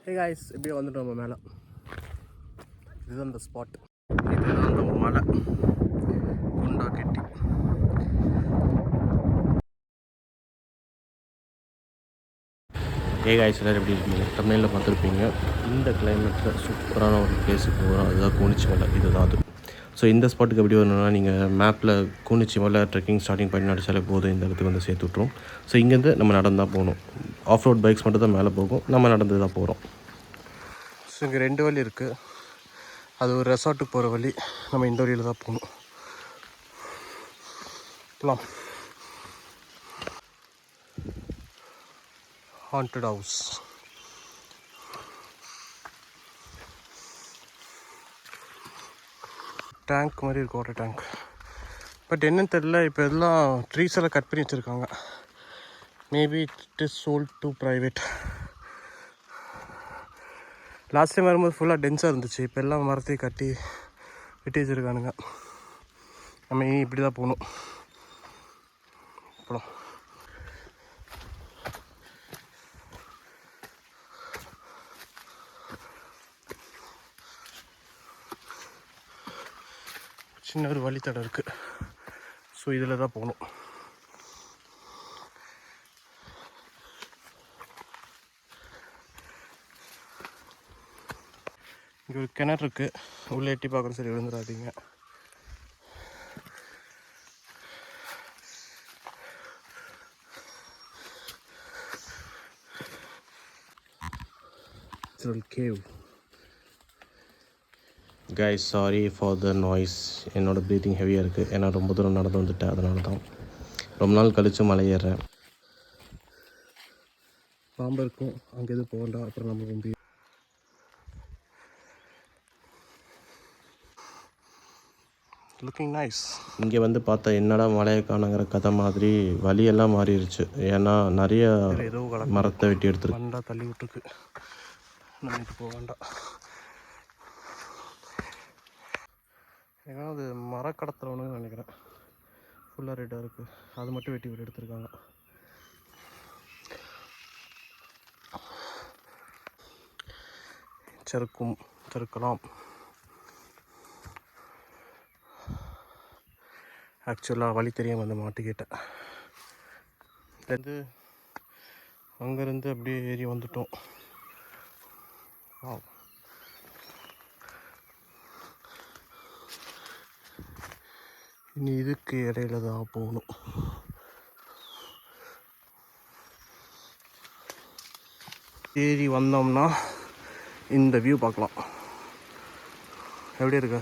Hey guys, இப்படியே வந்துட்டோம் நம்ம மேலே. இதுதான் அந்த ஸ்பாட். இதுதான் அந்த மலை குண்டா கெட்டி. ஹே காய்ஸ், எல்லோரும் எப்படி இருக்கீங்க? தமிழில் பார்த்துருப்பீங்க. இந்த கிளைமேட்டில் சூப்பரான ஒரு பிளேஸுக்கு போகிறோம். அதுதான் கூனிச்சி மலை. இதுதான் அது. ஸோ இந்த ஸ்பாட்டுக்கு எப்படி வரணும்னா, நீங்கள் மேப்பில் கூனிச்சி மலை ட்ரெக்கிங் ஸ்டார்டிங் பண்ணி நடிச்சாலே போதும், இந்த இடத்துக்கு வந்து சேர்த்து விட்ருவோம். ஸோ இங்கேருந்து நம்ம நடந்து தான் போகணும். ஆஃப் ரோட் பைக்ஸ் மட்டும் தான் மேலே போகும், நம்ம நடந்து தான் போகிறோம். ஸோ இங்கே 2 வழி இருக்குது. அது ஒரு ரெசார்ட்டுக்கு போகிற வழி. நம்ம இந்த வழியில் தான் போகணும். போகலாம். Haunted house. டேங்க் மாதிரி இருக்கும், வாட்டர் டேங்க். பட் என்னன்னு தெரில, இப்போ எல்லாம் ட்ரீஸ் எல்லாம் கட் பண்ணி வச்சுருக்காங்க. Maybe it is sold to private. Last time வரும்போது ஃபுல்லாக டென்ஸாக இருந்துச்சு. இப்போ எல்லாம் மரத்தையும் கட்டி வெட்டி வச்சுருக்கானுங்க. நம்ம இப்படி தான் போகணும். போகலாம். சின்ன ஒரு வழித்தடம் இருக்குது. ஸோ இதில் தான் போகணும். இங்கே ஒரு கிணறு இருக்குது. உள்ளே எட்டி பார்க்குறோம். சரி, விழுந்துடாதீங்க. Cave. Guys, sorry for the noise. என்னோடய ப்ரீத்திங் ஹெவியாக இருக்குது. ஏன்னா ரொம்ப தூரம் நடந்து வந்துட்டேன். அதனால தான் ரொம்ப நாள் கழித்து மலை ஏறுறேன். பாம்பு இருக்கும், அங்கே எதுவும் போக வேண்டாம். அப்புறம் நம்ம வந்து லுக்கிங் நைஸ். இங்கே வந்து பார்த்தா என்னடா மலையை காணுங்கிற கதை மாதிரி வழியெல்லாம் மாறிடுச்சு. ஏன்னா நிறைய மரத்தை வெட்டி எடுத்துருக்கு. வண்டா தள்ளி விட்டுருக்கு. நம்ம இது போக வேண்டாம். ஏன்னா அது மரக்கடத்துறவனு நினைக்கிறேன். ஃபுல்லாக ரெட்டாக இருக்குது. அது மட்டும் வெட்டி விட்டு எடுத்துருக்காங்க. செருக்கலாம். ஆக்சுவலாக வழி தெரியாமல் வந்து மாட்டிக்கிட்டேன். இது அங்கேருந்து அப்படியே ஏறி வந்துட்டோம். இனி இதுக்கு இடையில தான் போகணும். ஏறி வந்தோம்னா இந்த வியூ பார்க்கலாம். எப்படி இருக்கு?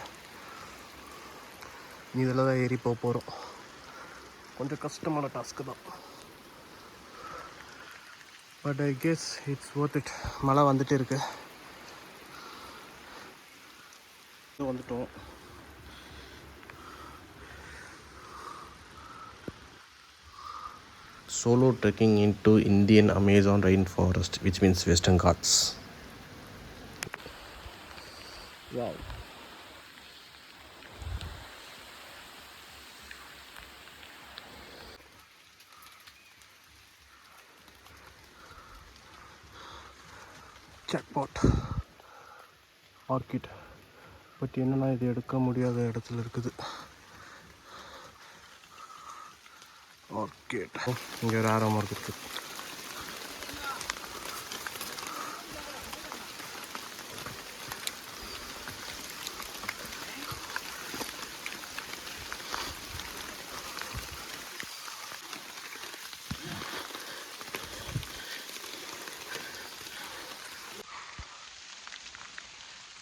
இதில் தான் ஏறி போக போகிறோம். கொஞ்சம் கஷ்டமான டாஸ்க்கு தான். But I guess it's worth it. மழை வந்துட்டு இருக்கு. வந்துட்டோம். Solo trekking into Indian Amazon rainforest, which means Western Ghats. Wow. Jackpot. Orchid. But என்னன்னா இது எடுக்க முடியாத இடத்துல இருக்குது. ஆர்கிட். இங்கே ஒரு ஆரோ மார்க் இருக்குது.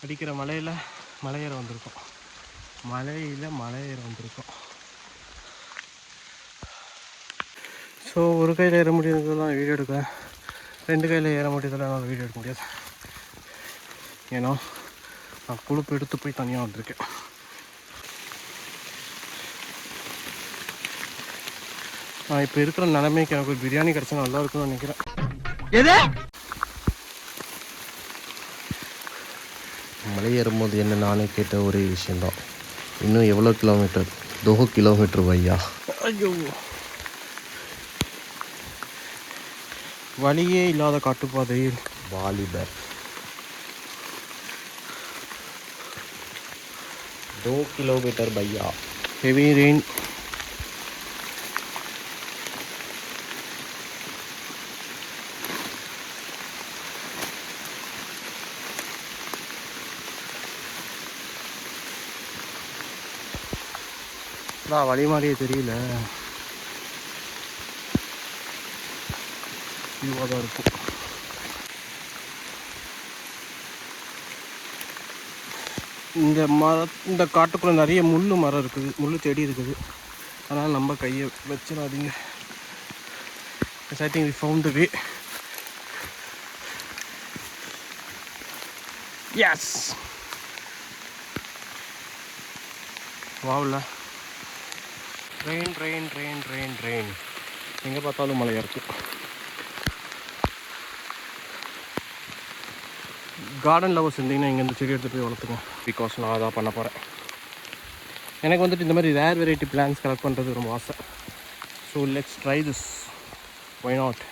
அடிக்கிற மலையில் மலையேற வந்திருக்கோம். மலையேற வந்திருக்கோம். ஸோ ஒரு கையில் ஏற முடியாததெல்லாம் வீடியோ எடுக்கிறேன். 2 கையில் ஏற முடியாதெல்லாம் நான் வீடியோ எடுக்க முடியாது. ஏன்னா நான் கொழுப்பு எடுத்து போய் தனியாக வந்திருக்கேன். நான் இப்போ இருக்கிற நிலைமைக்கு எனக்கு ஒரு பிரியாணி கிடச்சா நல்லா இருக்கும்னு நினைக்கிறேன். மலை ஏறும்போது என்ன நானே கேட்ட ஒரே விஷயந்தான், இன்னும் எவ்வளோ கிலோமீட்டர்? 2 கிலோமீட்டர் பையா. ஐயோ, வழியே இல்லாத காட்டுப்பாதையில் வாலிபர். 2 किलोमीटर भैया हेवी रेन வழி மாதிரியே தெரியல வியூவாக தான் இருக்கும். இந்த காட்டுக்குள்ளே நிறைய முள் மரம் இருக்குது, முள் செடி இருக்குது. அதனால் நம்ம கையை வச்சிடாதீங்க. I think we found the way. Yes! வாவ்ல rain rain rain rain rain எங்கே பார்த்தாலும் மழையாக இருக்குது. கார்டன் லவர்ஸ் இருந்தீங்கன்னா இங்கே இந்த செடி எடுத்து போய் வளர்த்துங்க. பிகாஸ் நான் அதான் பண்ண போகிறேன். எனக்கு வந்துட்டு இந்த மாதிரி ரேர் வெரைட்டி பிளான்ஸ் கலெக்ட் பண்ணுறது ரொம்ப ஆசை. So let's try this, why not.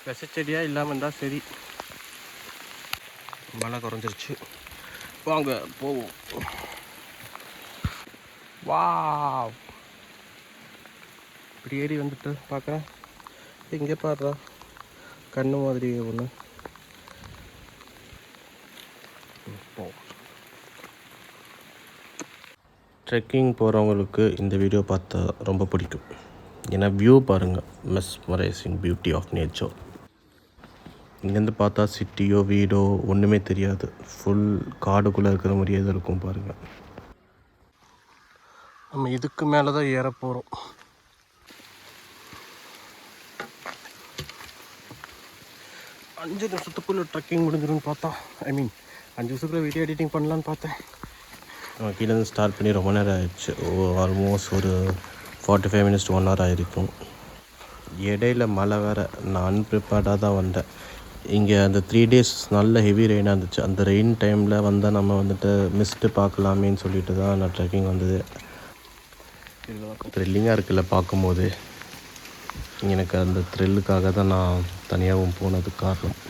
விசைச்செடியாக இல்லாமல் இருந்தால் சரி. மழை குறைஞ்சிருச்சு, வாங்க போவோம். வா இப்படி ஏறி வந்துட்டு பார்க்குறேன். இங்கே பாடுறா கண்ணு மாதிரி ஒன்று. ட்ரெக்கிங் போகிறவங்களுக்கு இந்த வீடியோ பார்த்தா ரொம்ப பிடிக்கும். ஏன்னா வியூ பாருங்கள், மெஸ்மரைசிங் பியூட்டி ஆஃப் நேச்சர். இங்கேருந்து பார்த்தா சிட்டியோ வீடோ ஒன்றுமே தெரியாது, ஃபுல் காடுக்குள்ளே இருக்கிற மாதிரியே தான் இருக்கும் பாருங்கள். நம்ம இதுக்கு மேலே தான் ஏற போகிறோம். அஞ்சு நிமிஷத்துக்குள்ளே ட்ரெக்கிங் முடிஞ்சிடும்னு பார்த்தா, ஐ மீன் 5 நிமிஷத்துக்குள்ளே வீடியோ எடிட்டிங் பண்ணலான்னு பார்த்தேன். கீழேருந்து ஸ்டார்ட் பண்ணி ரொம்ப நேரம் ஆயிடுச்சு. ஆல்மோஸ்ட் ஒரு 45 மினிட்ஸ் to 1 hour ஆகிருக்கும். இடையில மழை வேறு. நான் அன்ப்ரிப்பேர்டாக தான் வந்தேன். இங்கே அந்த 3 days நல்ல ஹெவி ரெயினாக இருந்துச்சு. அந்த ரெயின் டைமில் வந்தால் நம்ம வந்துட்டு மிஸ்ட்டு பார்க்கலாமேன்னு சொல்லிட்டு தான் நான் ட்ரெக்கிங் வந்தது. த்ரில்லிங்காக இருக்குல்ல பார்க்கும்போது. எனக்கு அந்த த்ரில்லுக்காக தான் நான் தனியாகவும் போனதுக்கு காரணம்.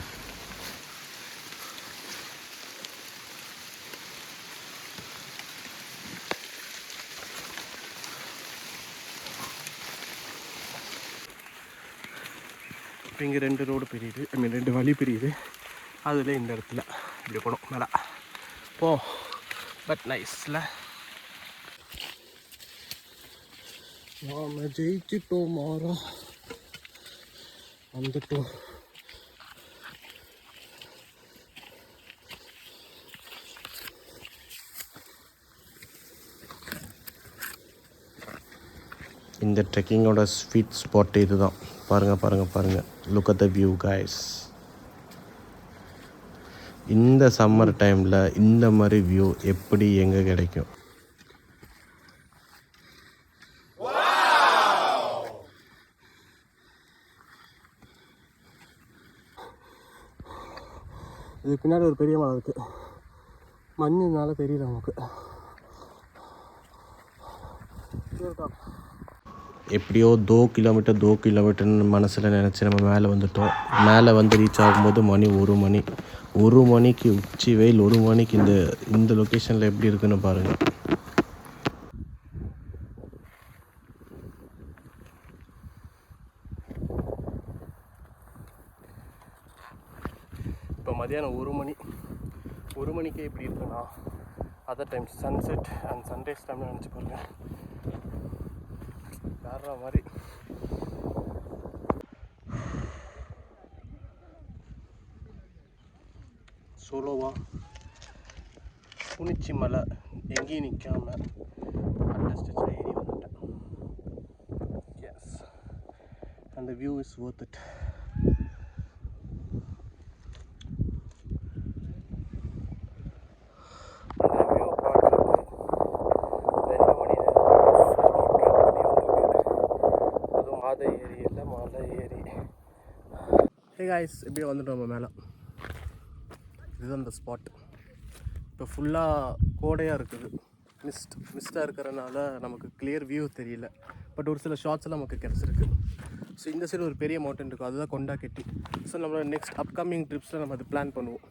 இப்போ இங்கே 2 ரோடு பிரியுது, ஐ மீன் 2 வழி பிரியுது. அதில் இந்த இடத்துல இப்படி போனோம் மேலே போ. பட் நைஸில் நாம் ஜெயிச்சிட்டோம், மாறா வந்துட்டோம். இந்த ட்ரெக்கிங்கோட ஸ்வீட் ஸ்பாட் இது தான். பாருங்கள். Look at the view guys. இந்த சம்மர் டைமில் இந்த மாதிரி வியூ எப்படி எங்கே கிடைக்கும்? இது பின்னாடி ஒரு பெரிய மலை இருக்குது, மண்ணுனால தெரியல நமக்கு. எப்படியோ 2 கிலோமீட்டர்னு மனசில் நினச்சி நம்ம மேலே வந்துட்டோம். மேலே வந்து ரீச் ஆகும்போது மணி 1 மணிக்கு உச்சி வெயில். 1 மணிக்கு இந்த லொக்கேஷனில் எப்படி இருக்குன்னு பாருங்கள். இப்போ மதியானம் 1 மணிக்கே எப்படி இருக்குன்னா other time sunset and sunrise டைம்னு நினச்சி பாருங்கள். வேற மாதிரி. சோலோவா குனிச்சி மலை எங்கேயும் நிற்காம அண்டர்ஸ்டிச்சில் ஏறி வந்துட்டேன். எஸ், அந்த view is worth it. Hey guys, இப்படியே வந்துட்டோம் நம்ம மேலே. இதுதான் அந்த ஸ்பாட். இப்போ ஃபுல்லாக கோடையாக இருக்குது, மிஸ்டாக இருக்கிறனால நமக்கு கிளியர் வியூ தெரியல. பட் ஒரு சில ஷார்ட்ஸ்லாம் நமக்கு கிடச்சிருக்கு. ஸோ இந்த சைடு ஒரு பெரிய மவுண்டன் இருக்கும், அதுதான் கொண்டாக்கெட்டி. ஸோ நம்மளோட நெக்ஸ்ட் அப்கமிங் ட்ரிப்ஸில் நம்ம அது பிளான் பண்ணுவோம்.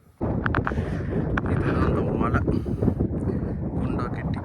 இதுதான் அந்த மலை கொண்டாக்கெட்டி.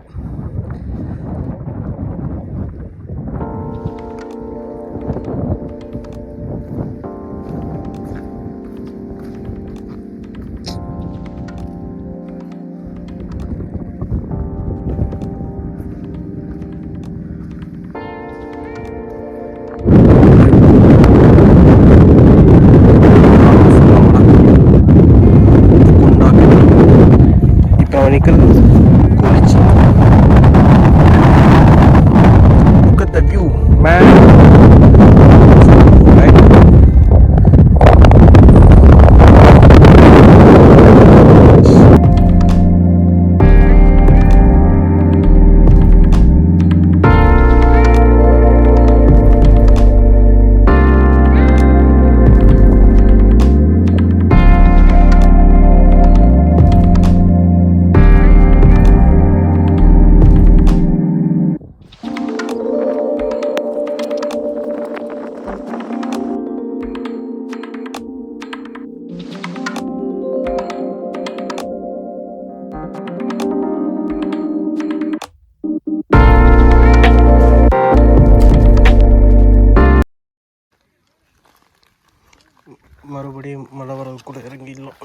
மறுபடியும் மழை வரவு கூட இறங்கிடலாம்.